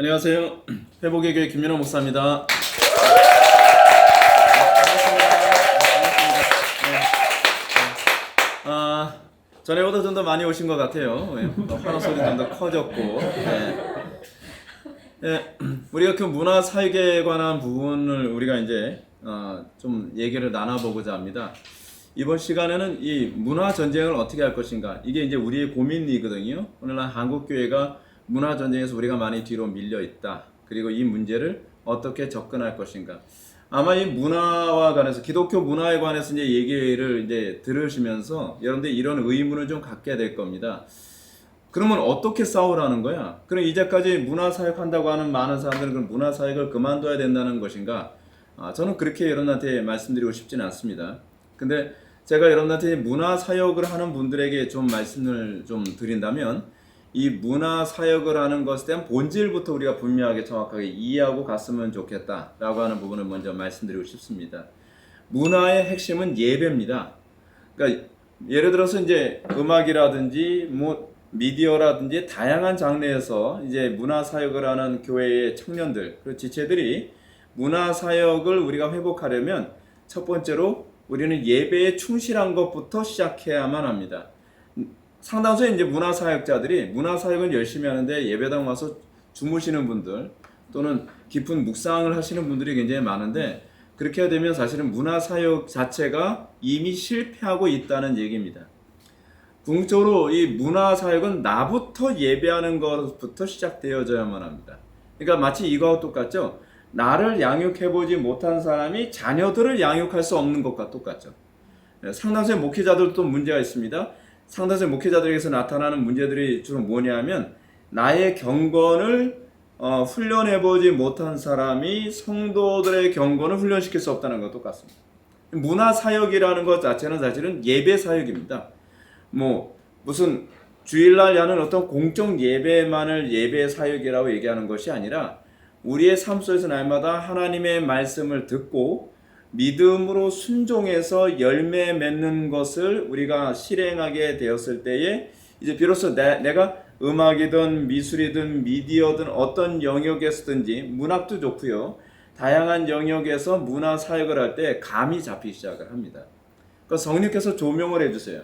안녕하세요. 회복의 교회 김민호 목사입니다. 전에보다 좀 더 많이 오신 것 같아요. 환호 소리 좀 더 커졌고. 우리가 그 문화 사역에 관한 부분을 우리가 이제 좀 얘기를 나눠보고자 합니다. 이번 시간에는 이 문화 전쟁을 어떻게 할 것인가, 이게 이제 우리의 고민이거든요. 오늘날 한국 교회가 문화 전쟁에서 우리가 많이 뒤로 밀려 있다. 그리고 이 문제를 어떻게 접근할 것인가. 아마 이 문화와 관해서, 기독교 문화에 관해서 이제 얘기를 이제 들으시면서 여러분들이 이런 의문을 좀 갖게 될 겁니다. 그러면 어떻게 싸우라는 거야? 그럼 이제까지 문화 사역 한다고 하는 많은 사람들은 그럼 문화 사역을 그만둬야 된다는 것인가? 저는 그렇게 여러분한테 말씀드리고 싶지는 않습니다. 근데 제가 여러분한테 문화 사역을 하는 분들에게 좀 말씀을 좀 드린다면, 이 문화 사역을 하는 것에 대한 본질부터 우리가 분명하게 정확하게 이해하고 갔으면 좋겠다라고 하는 부분을 먼저 말씀드리고 싶습니다. 문화의 핵심은 예배입니다. 그러니까 예를 들어서 이제 음악이라든지 미디어라든지 다양한 장르에서 이제 문화 사역을 하는 교회의 청년들, 그 지체들이 문화 사역을 우리가 회복하려면 첫 번째로 우리는 예배에 충실한 것부터 시작해야만 합니다. 상당수의 이제 문화 사역자들이 문화 사역을 열심히 하는데 예배당 와서 주무시는 분들 또는 깊은 묵상을 하시는 분들이 굉장히 많은데, 그렇게 되면 사실은 문화 사역 자체가 이미 실패하고 있다는 얘기입니다. 궁극적으로 이 문화 사역은 나부터 예배하는 것부터 시작되어져야만 합니다. 그러니까 마치 이거와 똑같죠. 나를 양육해보지 못한 사람이 자녀들을 양육할 수 없는 것과 똑같죠. 상당수의 목회자들도 문제가 있습니다. 상당수의 목회자들에게서 나타나는 문제들이 주로 뭐냐면, 나의 경건을 훈련해보지 못한 사람이 성도들의 경건을 훈련시킬 수 없다는 것과 똑같습니다. 문화 사역이라는 것 자체는 사실은 예배 사역입니다. 무슨 주일날 하는 어떤 공적 예배만을 예배 사역이라고 얘기하는 것이 아니라, 우리의 삶 속에서 날마다 하나님의 말씀을 듣고 믿음으로 순종해서 열매 맺는 것을 우리가 실행하게 되었을 때에 이제 비로소 내가 음악이든 미술이든 미디어든 어떤 영역에서든지, 문학도 좋고요, 다양한 영역에서 문화 사역을 할 때 감이 잡히기 시작을 합니다. 그러니까 성령께서 조명을 해주세요.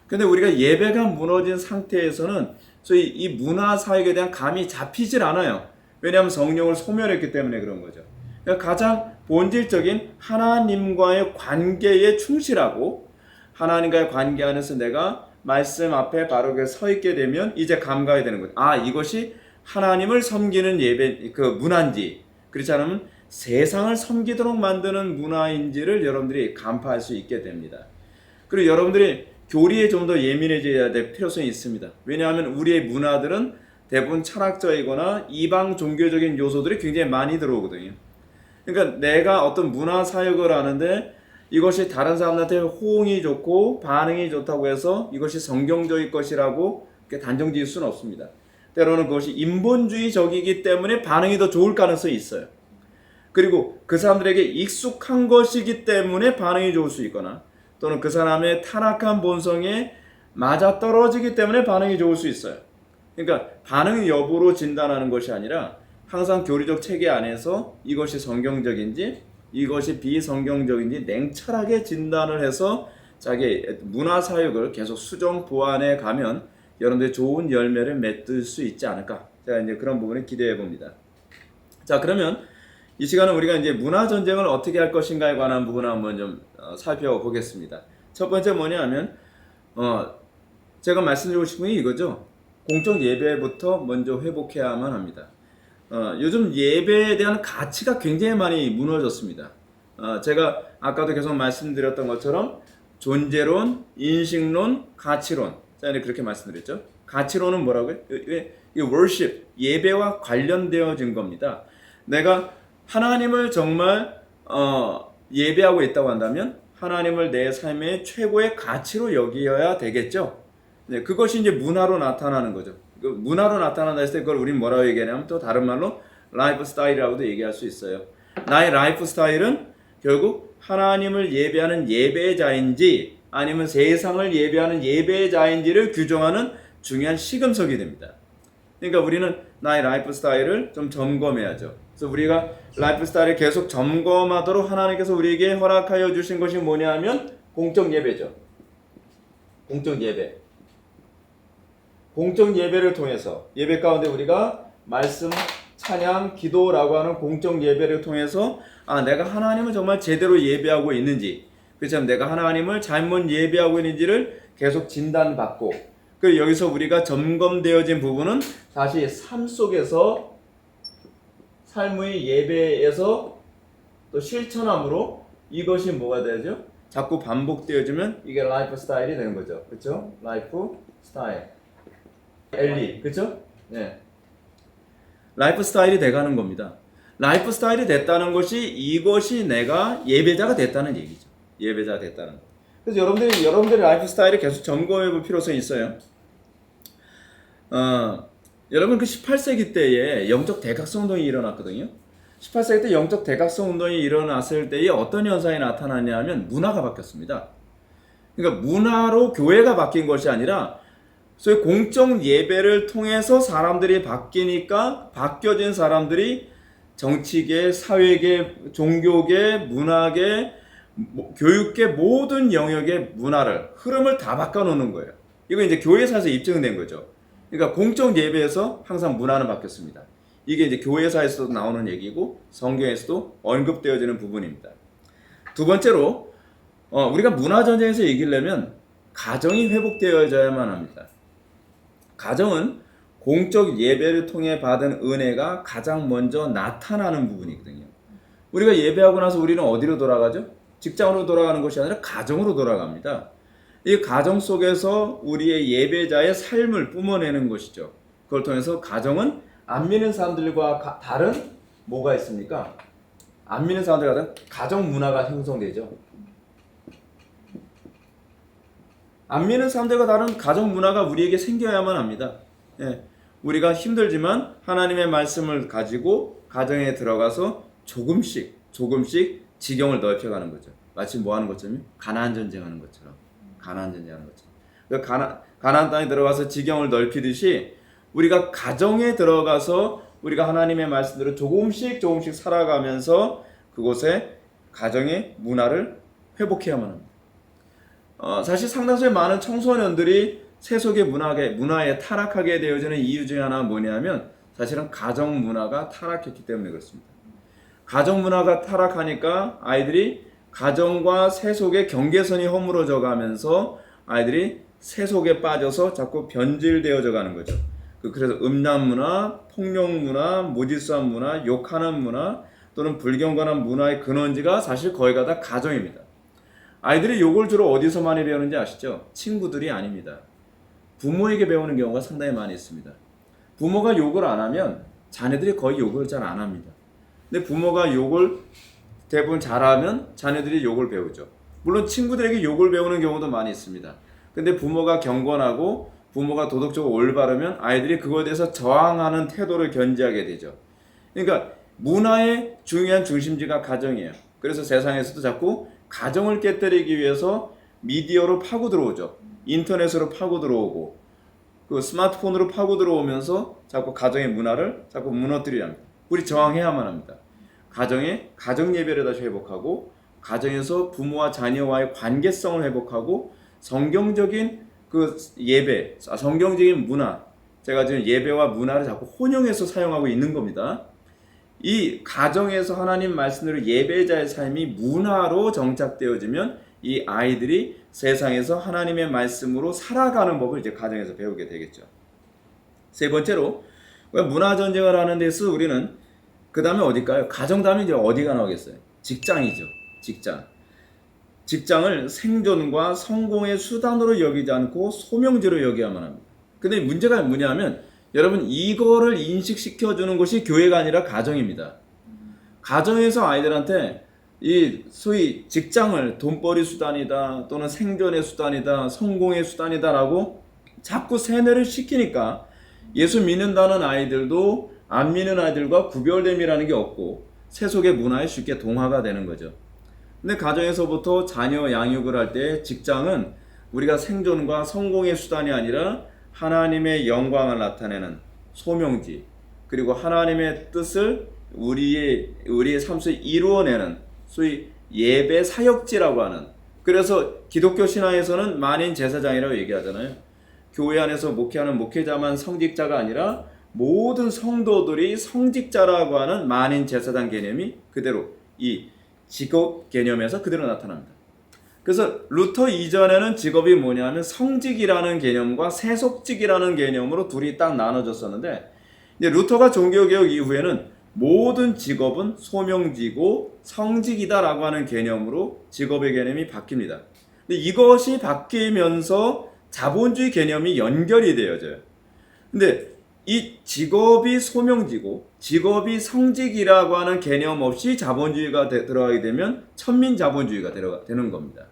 근데 우리가 예배가 무너진 상태에서는 소위 이 문화 사역에 대한 감이 잡히질 않아요. 왜냐하면 성령을 소멸했기 때문에 그런 거죠. 그러니까 가장 본질적인 하나님과의 관계에 충실하고, 하나님과의 관계 안에서 내가 말씀 앞에 바르게 서 있게 되면 이제 감각이 되는 거죠. 이것이 하나님을 섬기는 예배, 그 문화인지, 그렇지 않으면 세상을 섬기도록 만드는 문화인지를 여러분들이 간파할 수 있게 됩니다. 그리고 여러분들이 교리에 좀 더 예민해져야 될 필요성이 있습니다. 왜냐하면 우리의 문화들은 대부분 철학적이거나 이방 종교적인 요소들이 굉장히 많이 들어오거든요. 그러니까 내가 어떤 문화 사역을 하는데 이것이 다른 사람들한테 호응이 좋고 반응이 좋다고 해서 이것이 성경적일 것이라고 단정 지을 수는 없습니다. 때로는 그것이 인본주의적이기 때문에 반응이 더 좋을 가능성이 있어요. 그리고 그 사람들에게 익숙한 것이기 때문에 반응이 좋을 수 있거나, 또는 그 사람의 타락한 본성에 맞아떨어지기 때문에 반응이 좋을 수 있어요. 그러니까 반응 여부로 진단하는 것이 아니라 항상 교리적 체계 안에서 이것이 성경적인지 이것이 비성경적인지 냉철하게 진단을 해서 자기 문화 사역을 계속 수정 보완해 가면 여러분들이 좋은 열매를 맺을 수 있지 않을까, 제가 이제 그런 부분을 기대해 봅니다. 자, 그러면 이 시간은 우리가 이제 문화 전쟁을 어떻게 할 것인가에 관한 부분을 한번 좀 살펴보겠습니다. 첫 번째 뭐냐면 제가 말씀드리고 싶은 게 이거죠. 공적 예배부터 먼저 회복해야만 합니다. 요즘 예배에 대한 가치가 굉장히 많이 무너졌습니다. 제가 아까도 계속 말씀드렸던 것처럼 존재론, 인식론, 가치론, 제가 그렇게 말씀드렸죠. 가치론은 뭐라고요? 이 worship, 예배와 관련되어진 겁니다. 내가 하나님을 정말 예배하고 있다고 한다면 하나님을 내 삶의 최고의 가치로 여겨야 되겠죠. 네, 그것이 이제 문화로 나타나는 거죠. 문화로 나타난다 했을 때 그걸 우리는 뭐라고 얘기하냐면, 또 다른 말로 라이프 스타일이라고도 얘기할 수 있어요. 나의 라이프 스타일은 결국 하나님을 예배하는 예배자인지 아니면 세상을 예배하는 예배자인지를 규정하는 중요한 시금석이 됩니다. 그러니까 우리는 나의 라이프 스타일을 좀 점검해야죠. 그래서 우리가 라이프 스타일을 계속 점검하도록 하나님께서 우리에게 허락하여 주신 것이 뭐냐면 공적 예배죠. 공적 예배. 공적 예배를 통해서 예배 가운데 우리가 말씀, 찬양, 기도라고 하는 공적 예배를 통해서 내가 하나님을 정말 제대로 예배하고 있는지, 그렇죠? 내가 하나님을 잘못 예배하고 있는지를 계속 진단받고, 그리고 여기서 우리가 점검되어진 부분은 다시 삶 속에서 삶의 예배에서 또 실천함으로 이것이 뭐가 되죠? 자꾸 반복되어지면 이게 라이프 스타일이 되는 거죠. 그렇죠? 라이프 스타일. 엘리, 그렇죠? 네. 라이프 스타일이 돼가는 겁니다. 라이프 스타일이 됐다는 것이 이것이 내가 예배자가 됐다는 얘기죠. 예배자가 됐다는 거. 그래서 여러분들의 라이프 스타일을 계속 점검해 볼 필요성이 있어요. 여러분 그 18세기 때에 영적 대각성 운동이 일어났거든요. 18세기 때 영적 대각성 운동이 일어났을 때에 어떤 현상이 나타났냐면 문화가 바뀌었습니다. 그러니까 문화로 교회가 바뀐 것이 아니라 소위 공적 예배를 통해서 사람들이 바뀌니까 바뀌어진 사람들이 정치계, 사회계, 종교계, 문화계, 교육계 모든 영역의 문화를, 흐름을 다 바꿔놓는 거예요. 이거 이제 교회사에서 입증된 거죠. 그러니까 공적 예배에서 항상 문화는 바뀌었습니다. 이게 이제 교회사에서도 나오는 얘기고 성경에서도 언급되어지는 부분입니다. 두 번째로 우리가 문화전쟁에서 이기려면 가정이 회복되어야만 합니다. 가정은 공적 예배를 통해 받은 은혜가 가장 먼저 나타나는 부분이거든요. 우리가 예배하고 나서 우리는 어디로 돌아가죠? 직장으로 돌아가는 것이 아니라 가정으로 돌아갑니다. 이 가정 속에서 우리의 예배자의 삶을 뿜어내는 것이죠. 그걸 통해서 가정은 안 믿는 사람들과 다른 뭐가 있습니까? 안 믿는 사람들과 다른 가정 문화가 형성되죠. 안 믿는 사람들과 다른 가정 문화가 우리에게 생겨야만 합니다. 예, 우리가 힘들지만 하나님의 말씀을 가지고 가정에 들어가서 조금씩 지경을 넓혀가는 거죠. 마치 뭐 하는 것처럼? 가나안 전쟁하는 것처럼. 가나안 전쟁하는 것처럼. 가나안 땅에 들어가서 지경을 넓히듯이 우리가 가정에 들어가서 우리가 하나님의 말씀대로 조금씩 살아가면서 그곳에 가정의 문화를 회복해야만 합니다. 사실 상당수의 많은 청소년들이 세속의 문화에 타락하게 되어지는 이유 중에 하나가 뭐냐면 사실은 가정 문화가 타락했기 때문에 그렇습니다. 가정 문화가 타락하니까 아이들이 가정과 세속의 경계선이 허물어져 가면서 아이들이 세속에 빠져서 자꾸 변질되어져 가는 거죠. 그래서 음란 문화, 폭력 문화, 무질서한 문화, 욕하는 문화 또는 불경건한 문화의 근원지가 사실 거의가 다 가정입니다. 아이들이 욕을 주로 어디서 많이 배우는지 아시죠? 친구들이 아닙니다. 부모에게 배우는 경우가 상당히 많이 있습니다. 부모가 욕을 안 하면 자녀들이 거의 욕을 잘 안 합니다. 근데 부모가 욕을 대부분 잘하면 자녀들이 욕을 배우죠. 물론 친구들에게 욕을 배우는 경우도 많이 있습니다. 근데 부모가 경건하고 부모가 도덕적으로 올바르면 아이들이 그거에 대해서 저항하는 태도를 견지하게 되죠. 그러니까 문화의 중요한 중심지가 가정이에요. 그래서 세상에서도 자꾸 가정을 깨뜨리기 위해서 미디어로 파고 들어오죠. 인터넷으로 파고 들어오고 그 스마트폰으로 파고 들어오면서 자꾸 가정의 문화를 자꾸 무너뜨리려 합니다. 우리 저항해야만 합니다. 가정 예배를 다시 회복하고 가정에서 부모와 자녀와의 관계성을 회복하고 성경적인 그 예배, 성경적인 문화, 제가 지금 예배와 문화를 자꾸 혼용해서 사용하고 있는 겁니다. 이 가정에서 하나님 말씀대로 예배자의 삶이 문화로 정착되어지면 이 아이들이 세상에서 하나님의 말씀으로 살아가는 법을 이제 가정에서 배우게 되겠죠. 세 번째로 문화 전쟁을 하는 데서 우리는 그 다음에 어딜까요? 가정 다음에 이제 어디가 나오겠어요? 직장이죠. 직장을 생존과 성공의 수단으로 여기지 않고 소명지로 여겨야만 합니다. 근데 문제가 뭐냐면 여러분 이거를 인식시켜주는 것이 교회가 아니라 가정입니다. 가정에서 아이들한테 이 소위 직장을 돈벌이 수단이다 또는 생존의 수단이다 성공의 수단이다 라고 자꾸 세뇌를 시키니까 예수 믿는다는 아이들도 안 믿는 아이들과 구별됨이라는 게 없고 세속의 문화에 쉽게 동화가 되는 거죠. 근데 가정에서부터 자녀 양육을 할 때 직장은 우리가 생존과 성공의 수단이 아니라 하나님의 영광을 나타내는 소명지, 그리고 하나님의 뜻을 우리의 삶 속에 이루어내는 소위 예배 사역지라고 하는, 그래서 기독교 신앙에서는 만인 제사장이라고 얘기하잖아요. 교회 안에서 목회하는 목회자만 성직자가 아니라 모든 성도들이 성직자라고 하는 만인 제사장 개념이 그대로 이 직업 개념에서 그대로 나타납니다. 그래서 루터 이전에는 직업이 뭐냐면 성직이라는 개념과 세속직이라는 개념으로 둘이 딱 나눠졌었는데, 이제 루터가 종교개혁 이후에는 모든 직업은 소명지고 성직이다라고 하는 개념으로 직업의 개념이 바뀝니다. 근데 이것이 바뀌면서 자본주의 개념이 연결이 되어져요. 근데 이 직업이 소명지고 직업이 성직이라고 하는 개념 없이 자본주의가 들어가게 되면 천민자본주의가 되는 겁니다.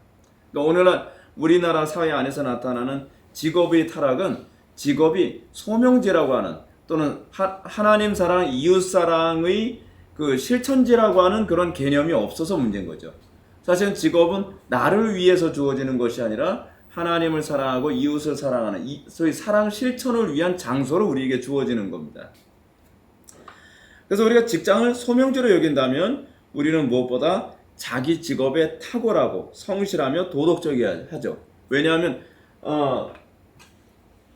그러니까 오늘날 우리나라 사회 안에서 나타나는 직업의 타락은 직업이 소명지라고 하는, 또는 하나님 사랑, 이웃 사랑의 그 실천지라고 하는 그런 개념이 없어서 문제인 거죠. 사실은 직업은 나를 위해서 주어지는 것이 아니라 하나님을 사랑하고 이웃을 사랑하는 소위 사랑 실천을 위한 장소로 우리에게 주어지는 겁니다. 그래서 우리가 직장을 소명지로 여긴다면 우리는 무엇보다 자기 직업에 탁월하고 성실하며 도덕적이어야 하죠. 왜냐하면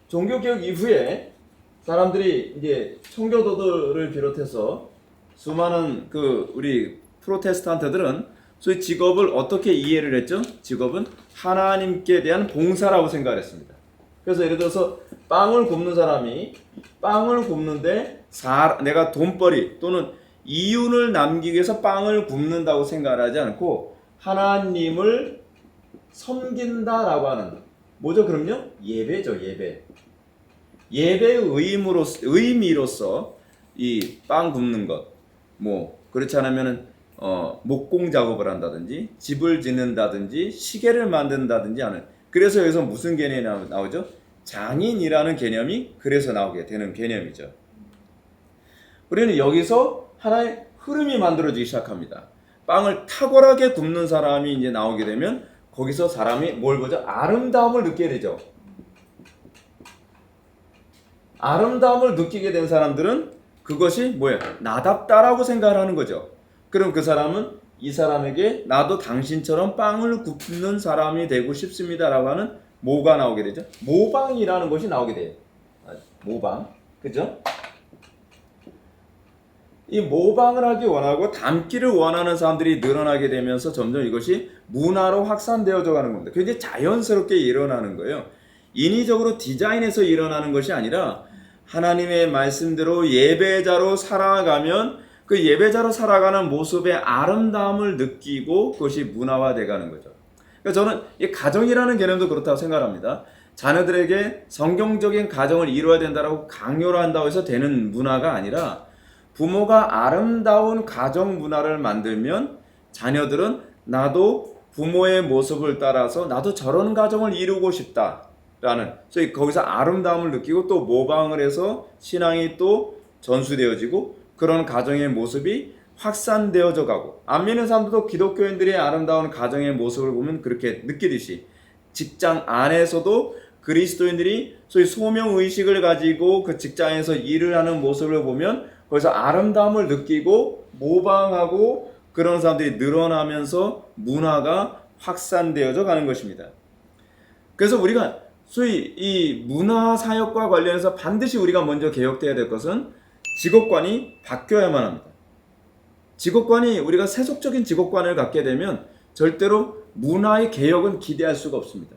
종교개혁 이후에 사람들이 이제 청교도들을 비롯해서 수많은 우리 프로테스탄트들은 소위 직업을 어떻게 이해를 했죠? 직업은 하나님께 대한 봉사라고 생각을 했습니다. 그래서 예를 들어서 빵을 굽는 사람이 빵을 굽는데 내가 돈벌이 또는 이윤을 남기기 위해서 빵을 굽는다고 생각을 하지 않고 하나님을 섬긴다라고 하는, 뭐죠? 그럼요? 예배죠, 예배. 예배의 의미로서 이 빵 굽는 것, 뭐 그렇지 않으면은 목공 작업을 한다든지 집을 짓는다든지 시계를 만든다든지 하는, 그래서 여기서 무슨 개념이 나오죠? 장인이라는 개념이 그래서 나오게 되는 개념이죠. 우리는 여기서 하나의 흐름이 만들어지기 시작합니다. 빵을 탁월하게 굽는 사람이 이제 나오게 되면 거기서 사람이 뭘 보죠? 아름다움을 느끼게 되죠. 아름다움을 느끼게 된 사람들은 그것이 뭐예요? 나답다라고 생각을 하는 거죠. 그럼 그 사람은 이 사람에게 나도 당신처럼 빵을 굽는 사람이 되고 싶습니다라고 하는 뭐가 나오게 되죠? 모방이라는 것이 나오게 돼요. 모방, 그죠? 이 모방을 하기 원하고 닮기를 원하는 사람들이 늘어나게 되면서 점점 이것이 문화로 확산되어져 가는 겁니다. 그게 자연스럽게 일어나는 거예요. 인위적으로 디자인해서 일어나는 것이 아니라 하나님의 말씀대로 예배자로 살아가면 그 예배자로 살아가는 모습의 아름다움을 느끼고 그것이 문화화되어 가는 거죠. 그러니까 저는 이 가정이라는 개념도 그렇다고 생각합니다. 자녀들에게 성경적인 가정을 이루어야 된다고 강요를 한다고 해서 되는 문화가 아니라 부모가 아름다운 가정 문화를 만들면 자녀들은 나도 부모의 모습을 따라서 나도 저런 가정을 이루고 싶다라는, 그래서 거기서 아름다움을 느끼고 또 모방을 해서 신앙이 또 전수되어지고 그런 가정의 모습이 확산되어져 가고, 안 믿는 사람들도 기독교인들의 아름다운 가정의 모습을 보면 그렇게 느끼듯이 직장 안에서도 그리스도인들이 소위 소명의식을 가지고 그 직장에서 일을 하는 모습을 보면 거기서 아름다움을 느끼고 모방하고 그런 사람들이 늘어나면서 문화가 확산되어져 가는 것입니다. 그래서 우리가 소위 이 문화 사역과 관련해서 반드시 우리가 먼저 개혁되어야 될 것은 직업관이 바뀌어야만 합니다. 직업관이, 우리가 세속적인 직업관을 갖게 되면 절대로 문화의 개혁은 기대할 수가 없습니다.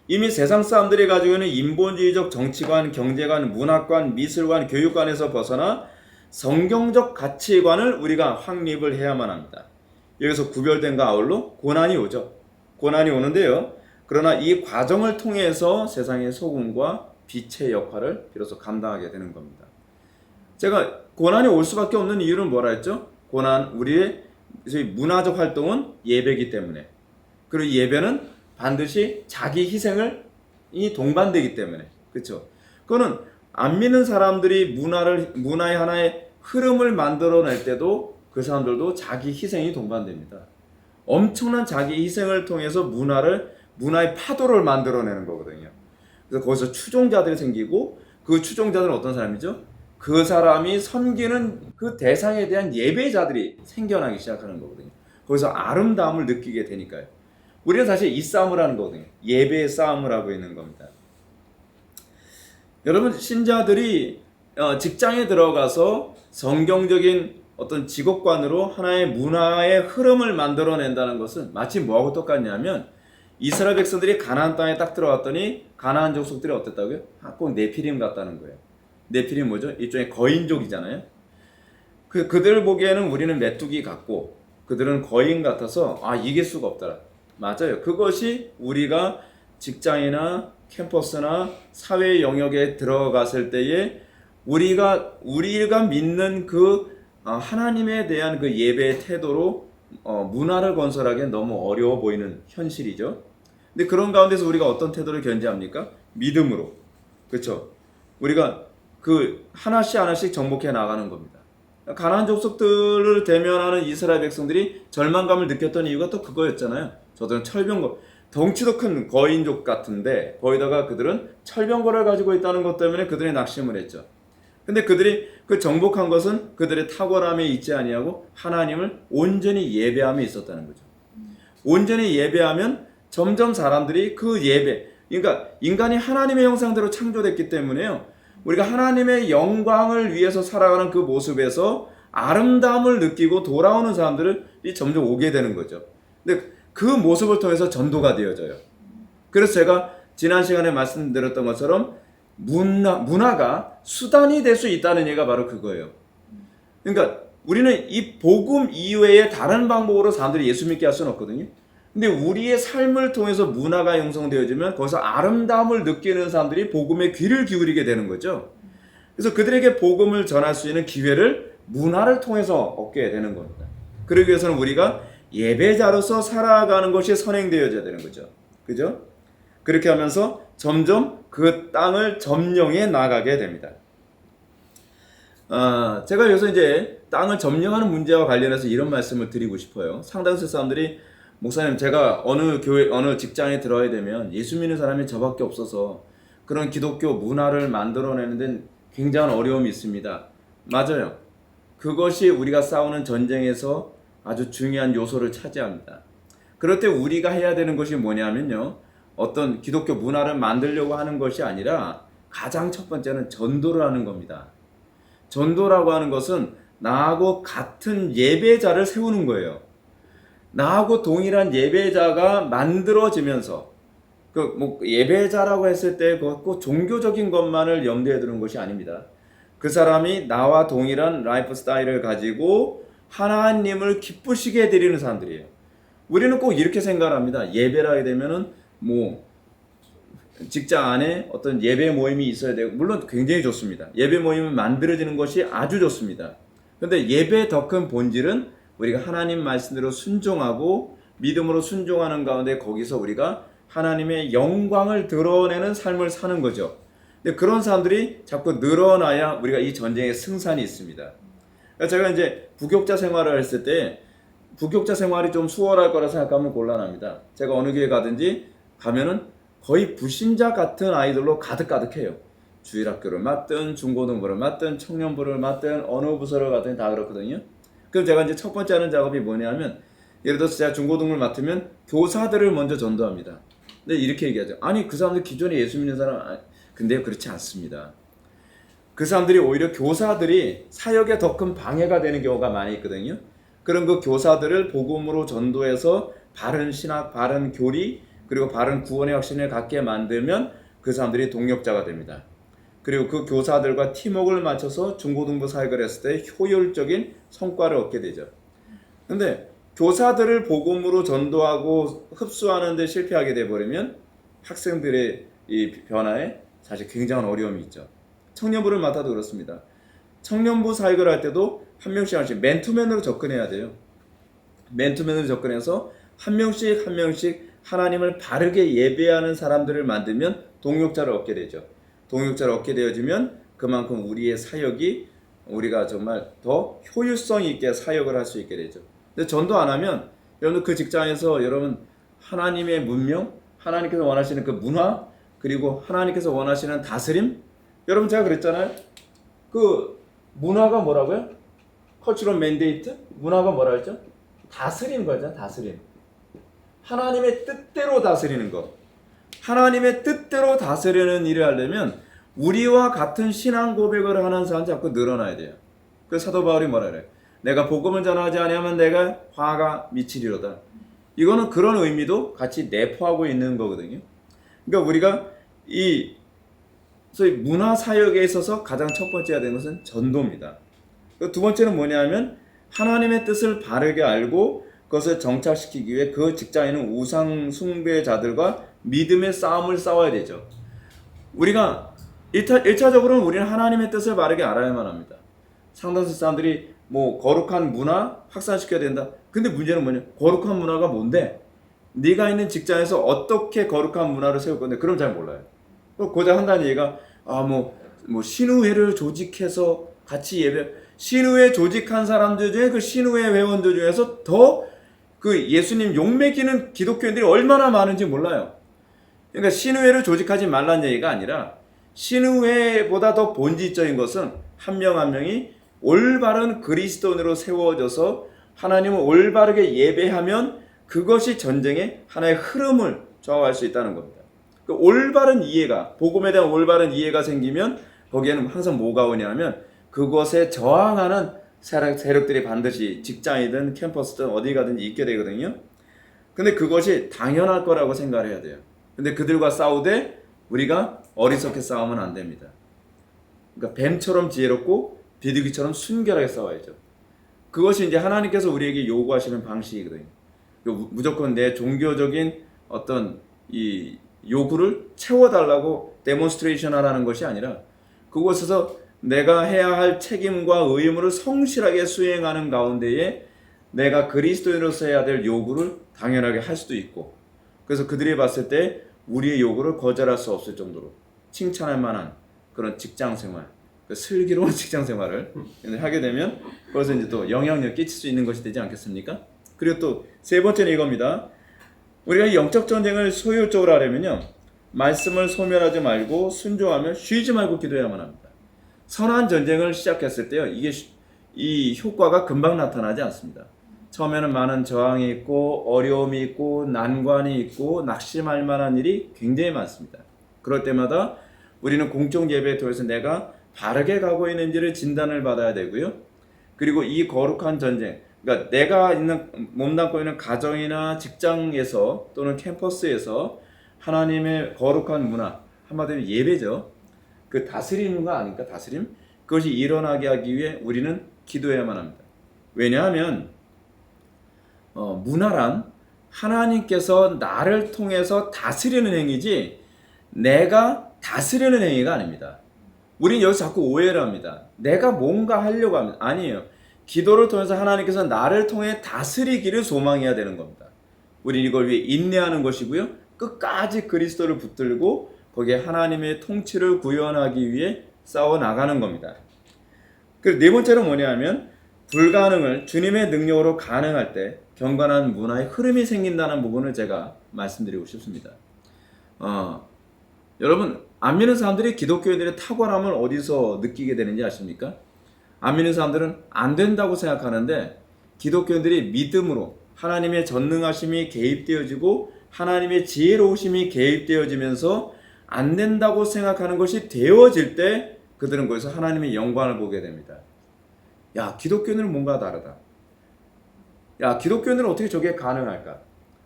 이미 세상 사람들이 가지고 있는 인본주의적 정치관, 경제관, 문화관, 미술관, 교육관에서 벗어나 성경적 가치관을 우리가 확립을 해야만 합니다. 여기서 구별된과 아울러 고난이 오죠. 고난이 오는데요. 그러나 이 과정을 통해서 세상의 소금과 빛의 역할을 비로소 감당하게 되는 겁니다. 제가 고난이 올 수밖에 없는 이유는 뭐라 했죠? 우리의 문화적 활동은 예배이기 때문에, 그리고 예배는 반드시 자기 희생이 동반되기 때문에, 그렇죠? 그거는 안 믿는 사람들이 문화의 하나의 흐름을 만들어낼 때도 그 사람들도 자기 희생이 동반됩니다. 엄청난 자기 희생을 통해서 문화의 파도를 만들어내는 거거든요. 그래서 거기서 추종자들이 생기고 그 추종자들은 어떤 사람이죠? 그 사람이 섬기는 그 대상에 대한 예배자들이 생겨나기 시작하는 거거든요. 거기서 아름다움을 느끼게 되니까요. 우리는 사실 이 싸움을 하는 거거든요. 예배의 싸움을 하고 있는 겁니다. 여러분, 신자들이 직장에 들어가서 성경적인 어떤 직업관으로 하나의 문화의 흐름을 만들어낸다는 것은 마치 뭐하고 똑같냐면, 이스라엘 백성들이 가나안 땅에 딱 들어갔더니 가나안 족속들이 어땠다고요? 꼭 네피림 같다는 거예요. 네피림 뭐죠? 일종의 거인족이잖아요. 그들 보기에는 우리는 메뚜기 같고 그들은 거인 같아서 이길 수가 없더라. 맞아요. 그것이 우리가 직장이나 캠퍼스나 사회 영역에 들어갔을 때에 우리가 믿는 그 하나님에 대한 그 예배의 태도로 문화를 건설하기엔 너무 어려워 보이는 현실이죠. 근데 그런 가운데서 우리가 어떤 태도를 견지합니까? 믿음으로. 그렇죠? 우리가 그 하나씩 정복해 나가는 겁니다. 가나안 족속들을 대면하는 이스라엘 백성들이 절망감을 느꼈던 이유가 또 그거였잖아요. 저들은 철병거, 덩치도 큰 거인족 같은데 거기다가 그들은 철병거를 가지고 있다는 것 때문에 그들이 낙심을 했죠. 근데 그들이 그 정복한 것은 그들의 탁월함에 있지 아니하고 하나님을 온전히 예배함에 있었다는 거죠. 온전히 예배하면 점점 사람들이 그 예배, 그러니까 인간이 하나님의 형상대로 창조됐기 때문에요. 우리가 하나님의 영광을 위해서 살아가는 그 모습에서 아름다움을 느끼고 돌아오는 사람들이 점점 오게 되는 거죠. 근데 그 모습을 통해서 전도가 되어져요. 그래서 제가 지난 시간에 말씀드렸던 것처럼 문화가 수단이 될 수 있다는 얘기가 바로 그거예요. 그러니까 우리는 이 복음 이외에 다른 방법으로 사람들이 예수 믿게 할 수는 없거든요. 근데 우리의 삶을 통해서 문화가 형성되어지면 거기서 아름다움을 느끼는 사람들이 복음에 귀를 기울이게 되는 거죠. 그래서 그들에게 복음을 전할 수 있는 기회를 문화를 통해서 얻게 되는 겁니다. 그러기 위해서는 우리가 예배자로서 살아가는 것이 선행되어져야 되는 거죠. 그죠? 그렇게 하면서 점점 그 땅을 점령해 나가게 됩니다. 제가 여기서 이제 땅을 점령하는 문제와 관련해서 이런 말씀을 드리고 싶어요. 상당수 사람들이 목사님, 제가 어느 교회, 어느 직장에 들어야 되면 예수 믿는 사람이 저밖에 없어서 그런 기독교 문화를 만들어내는 데는 굉장한 어려움이 있습니다. 맞아요. 그것이 우리가 싸우는 전쟁에서 아주 중요한 요소를 차지합니다. 그럴 때 우리가 해야 되는 것이 뭐냐면요, 어떤 기독교 문화를 만들려고 하는 것이 아니라 가장 첫 번째는 전도를 하는 겁니다. 전도라고 하는 것은 나하고 같은 예배자를 세우는 거예요. 나하고 동일한 예배자가 만들어지면서 예배자라고 했을 때 꼭 종교적인 것만을 염두에 두는 것이 아닙니다. 그 사람이 나와 동일한 라이프 스타일을 가지고 하나님을 기쁘시게 해드리는 사람들이에요. 우리는 꼭 이렇게 생각합니다. 예배를 하게 되면은 직장 안에 어떤 예배 모임이 있어야 되고, 물론 굉장히 좋습니다. 예배 모임이 만들어지는 것이 아주 좋습니다. 그런데 예배의 더 큰 본질은 우리가 하나님 말씀대로 순종하고 믿음으로 순종하는 가운데 거기서 우리가 하나님의 영광을 드러내는 삶을 사는 거죠. 근데 그런 사람들이 자꾸 늘어나야 우리가 이 전쟁의 승산이 있습니다. 제가 이제 부교육자 생활을 했을 때 부교육자 생활이 좀 수월할 거라 생각하면 곤란합니다. 제가 어느 교회 가든지 가면은 거의 불신자 같은 아이들로 가득가득해요. 주일학교를 맡든 중고등부를 맡든 청년부를 맡든 어느 부서를 가든 다 그렇거든요. 그럼 제가 이제 첫 번째 하는 작업이 뭐냐면, 예를 들어서 제가 중고등부를 맡으면 교사들을 먼저 전도합니다. 근데 이렇게 얘기하죠. 아니, 그 사람들 기존에 예수 믿는 사람, 근데 그렇지 않습니다. 그 사람들이 오히려 교사들이 사역에 더 큰 방해가 되는 경우가 많이 있거든요. 그런 그 교사들을 복음으로 전도해서 바른 신학, 바른 교리, 그리고 바른 구원의 확신을 갖게 만들면 그 사람들이 동력자가 됩니다. 그리고 그 교사들과 팀워크를 맞춰서 중고등부 사역을 했을 때 효율적인 성과를 얻게 되죠. 근데 교사들을 복음으로 전도하고 흡수하는 데 실패하게 돼버리면 학생들의 이 변화에 사실 굉장한 어려움이 있죠. 청년부를 맡아도 그렇습니다. 청년부 사역을 할 때도 한 명씩 맨투맨으로 접근해야 돼요. 맨투맨으로 접근해서 한 명씩 하나님을 바르게 예배하는 사람들을 만들면 동력자를 얻게 되죠. 동력자를 얻게 되어지면 그만큼 우리의 사역이 우리가 정말 더 효율성 있게 사역을 할 수 있게 되죠. 근데 전도 안 하면 여러분 그 직장에서 여러분 하나님의 문명, 하나님께서 원하시는 그 문화, 그리고 하나님께서 원하시는 다스림, 여러분 제가 그랬잖아요. 그 문화가 뭐라고요? 컬처럴 맨데이트? 문화가 뭐라 했죠? 다스리는 거죠. 다스림. 하나님의 뜻대로 다스리는 것. 하나님의 뜻대로 다스리는 일을 하려면 우리와 같은 신앙 고백을 하는 사람 자꾸 늘어나야 돼요. 그 사도 바울이 뭐라 그래요? 내가 복음을 전하지 아니하면 내가 화가 미치리로다. 이거는 그런 의미도 같이 내포하고 있는 거거든요. 그러니까 우리가 이 소위 문화 사역에 있어서 가장 첫 번째가 되는 것은 전도입니다. 두 번째는 뭐냐면 하나님의 뜻을 바르게 알고 그것을 정착시키기 위해 그 직장에는 우상 숭배자들과 믿음의 싸움을 싸워야 되죠. 우리가 1차적으로는 우리는 하나님의 뜻을 바르게 알아야만 합니다. 상당수 사람들이 뭐 거룩한 문화 확산시켜야 된다. 근데 문제는 뭐냐? 거룩한 문화가 뭔데? 네가 있는 직장에서 어떻게 거룩한 문화를 세울 건데? 그럼 잘 몰라요. 고작 한다는 얘기가 뭐 신우회를 조직해서 같이 예배, 신우회 조직한 사람들 중에 그 신우회 회원들 중에서 더 그 예수님 욕먹이는 기독교인들이 얼마나 많은지 몰라요. 그러니까 신우회를 조직하지 말라는 얘기가 아니라 신우회보다 더 본질적인 것은 한 명 한 명이 올바른 그리스도인으로 세워져서 하나님을 올바르게 예배하면 그것이 전쟁의 하나의 흐름을 좌우할 수 있다는 겁니다. 그 올바른 이해가, 복음에 대한 올바른 이해가 생기면 거기에는 항상 뭐가 오냐면 그것에 저항하는 세력들이 반드시 직장이든 캠퍼스든 어디 가든지 있게 되거든요. 근데 그것이 당연할 거라고 생각을 해야 돼요. 근데 그들과 싸우되 우리가 어리석게 싸우면 안 됩니다. 그러니까 뱀처럼 지혜롭고 비둘기처럼 순결하게 싸워야죠. 그것이 이제 하나님께서 우리에게 요구하시는 방식이거든요. 무조건 내 종교적인 어떤 이 요구를 채워달라고 데몬스트레이션 하라는 것이 아니라 그곳에서 내가 해야 할 책임과 의무를 성실하게 수행하는 가운데에 내가 그리스도인으로서 해야 될 요구를 당연하게 할 수도 있고, 그래서 그들이 봤을 때 우리의 요구를 거절할 수 없을 정도로 칭찬할 만한 그런 직장생활, 슬기로운 직장생활을 하게 되면 그것서 이제 또 영향력 끼칠 수 있는 것이 되지 않겠습니까? 그리고 또 세 번째는 이겁니다. 우리가 영적 전쟁을 효율적으로 하려면요, 말씀을 소멸하지 말고 순종하며 쉬지 말고 기도해야만 합니다. 선한 전쟁을 시작했을 때요, 이 효과가 금방 나타나지 않습니다. 처음에는 많은 저항이 있고 어려움이 있고 난관이 있고 낙심할 만한 일이 굉장히 많습니다. 그럴 때마다 우리는 공적 예배에 통해서 내가 바르게 가고 있는지를 진단을 받아야 되고요. 그리고 이 거룩한 전쟁, 그러니까 내가 몸담고 있는 가정이나 직장에서 또는 캠퍼스에서 하나님의 거룩한 문화, 한마디로 예배죠. 그 다스리는 거 아닙니까? 다스림? 그것이 일어나게 하기 위해 우리는 기도해야만 합니다. 왜냐하면 문화란 하나님께서 나를 통해서 다스리는 행위지 내가 다스리는 행위가 아닙니다. 우린 여기서 자꾸 오해를 합니다. 내가 뭔가 하려고 합니다. 아니에요. 기도를 통해서 하나님께서 나를 통해 다스리기를 소망해야 되는 겁니다. 우린 이걸 위해 인내하는 것이고요. 끝까지 그리스도를 붙들고 거기에 하나님의 통치를 구현하기 위해 싸워나가는 겁니다. 그리고 네 번째는 뭐냐면 불가능을 주님의 능력으로 가능할 때 경건한 문화의 흐름이 생긴다는 부분을 제가 말씀드리고 싶습니다. 여러분, 안 믿는 사람들이 기독교인들의 탁월함을 어디서 느끼게 되는지 아십니까? 안 믿는 사람들은 안 된다고 생각하는데 기독교인들이 믿음으로 하나님의 전능하심이 개입되어지고 하나님의 지혜로우심이 개입되어지면서 안 된다고 생각하는 것이 되어질 때 그들은 거기서 하나님의 영광을 보게 됩니다. 야, 기독교인들은 뭔가 다르다. 야, 기독교인들은 어떻게 저게 가능할까?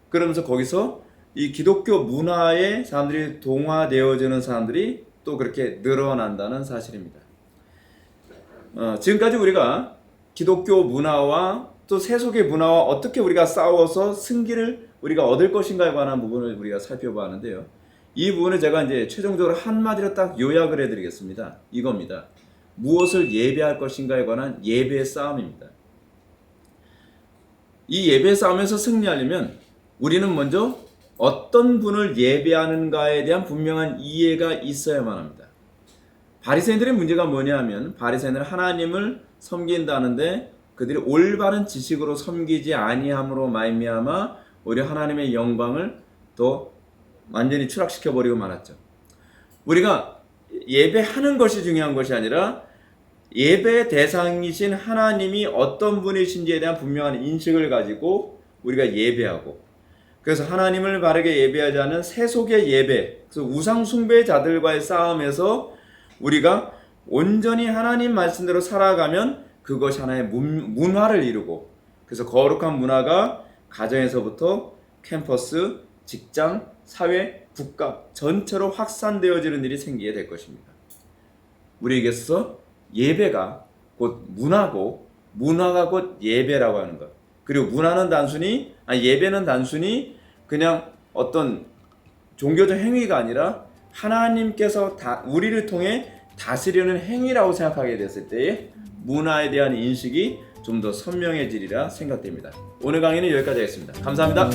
그러면서 거기서 이 기독교 문화에 사람들이 동화되어지는 사람들이 또 그렇게 늘어난다는 사실입니다. 지금까지 우리가 기독교 문화와 또 세속의 문화와 어떻게 우리가 싸워서 승기를 우리가 얻을 것인가에 관한 부분을 우리가 살펴보았는데요. 이 부분을 제가 이제 최종적으로 한마디로 딱 요약을 해드리겠습니다. 이겁니다. 무엇을 예배할 것인가에 관한 예배의 싸움입니다. 이 예배의 싸움에서 승리하려면 우리는 먼저 어떤 분을 예배하는가에 대한 분명한 이해가 있어야만 합니다. 바리새인들의 문제가 뭐냐 하면 바리새인들은 하나님을 섬긴다는데 그들이 올바른 지식으로 섬기지 아니함으로 말미암아 오히려 하나님의 영광을 더 완전히 추락시켜버리고 말았죠. 우리가 예배하는 것이 중요한 것이 아니라 예배 대상이신 하나님이 어떤 분이신지에 대한 분명한 인식을 가지고 우리가 예배하고, 그래서 하나님을 바르게 예배하지 않은 세속의 예배, 그래서 우상 숭배자들과의 싸움에서 우리가 온전히 하나님 말씀대로 살아가면 그것이 하나의 문화를 이루고, 그래서 거룩한 문화가 가정에서부터 캠퍼스, 직장, 사회, 국가 전체로 확산되어지는 일이 생기게 될 것입니다. 우리에게 있어서 예배가 곧 문화고, 문화가 곧 예배라고 하는 것. 그리고 문화는 단순히, 예배는 단순히 그냥 어떤 종교적 행위가 아니라 하나님께서 우리를 통해 다스리는 행위라고 생각하게 됐을 때에 문화에 대한 인식이 좀 더 선명해지리라 생각됩니다. 오늘 강의는 여기까지 하겠습니다. 감사합니다.